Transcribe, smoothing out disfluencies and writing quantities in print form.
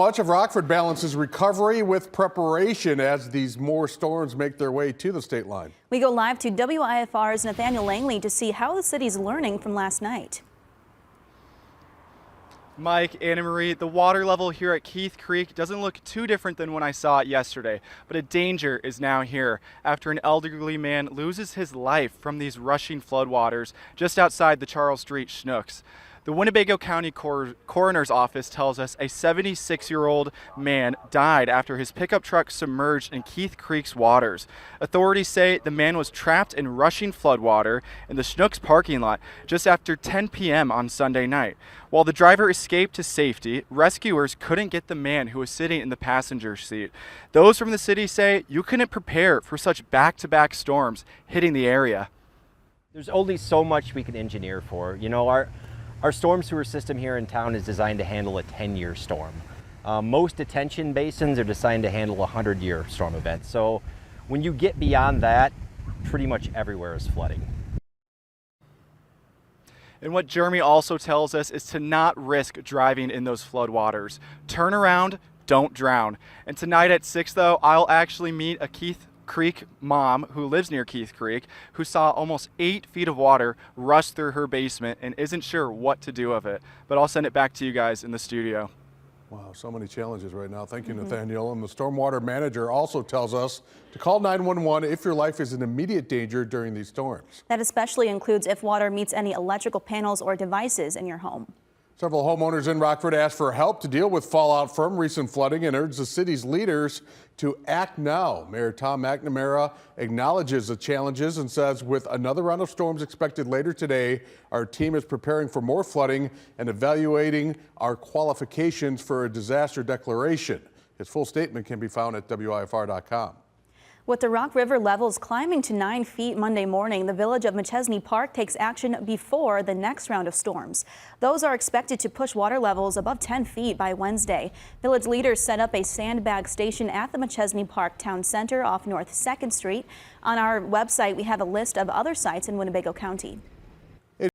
Much of Rockford balances recovery with preparation as these more storms make their way to the state line. We go live to WIFR's Nathaniel Langley to see how the city's learning from last night. Mike, Anna Marie, the water level here at Keith Creek doesn't look too different than when I saw it yesterday, but a danger is now here after an elderly man loses his life from these rushing floodwaters just outside the Charles Street Schnooks. The Winnebago County Coroner's Office tells us a 76-year-old man died after his pickup truck submerged in Keith Creek's waters. Authorities say the man was trapped in rushing floodwater in the Schnooks parking lot just after 10 p.m. on Sunday night. While the driver escaped to safety, rescuers couldn't get the man who was sitting in the passenger seat. Those from the city say you couldn't prepare for such back-to-back storms hitting the area. There's only so much we can engineer for. You know, our storm sewer system here in town is designed to handle a 10-year storm. Most detention basins are designed to handle a 100-year storm event. So when you get beyond that, pretty much everywhere is flooding. And what Jeremy also tells us is to not risk driving in those floodwaters. Turn around, don't drown. And tonight at 6, though, I'll actually meet a Keith Creek mom who lives near Keith Creek who saw almost 8 feet of water rush through her basement and isn't sure what to do with it. But I'll send it back to you guys in the studio. Wow, so many challenges right now. Thank you, Nathaniel. And the stormwater manager also tells us to call 911 if your life is in immediate danger during these storms. That especially includes if water meets any electrical panels or devices in your home. Several homeowners in Rockford asked for help to deal with fallout from recent flooding and urged the city's leaders to act now. Mayor Tom McNamara acknowledges the challenges and says with another round of storms expected later today, our team is preparing for more flooding and evaluating our qualifications for a disaster declaration. His full statement can be found at WIFR.com. With the Rock River levels climbing to 9 feet Monday morning, the village of Machesney Park takes action before the next round of storms. Those are expected to push water levels above 10 feet by Wednesday. Village leaders set up a sandbag station at the Machesney Park Town Center off North 2nd Street. On our website, we have a list of other sites in Winnebago County.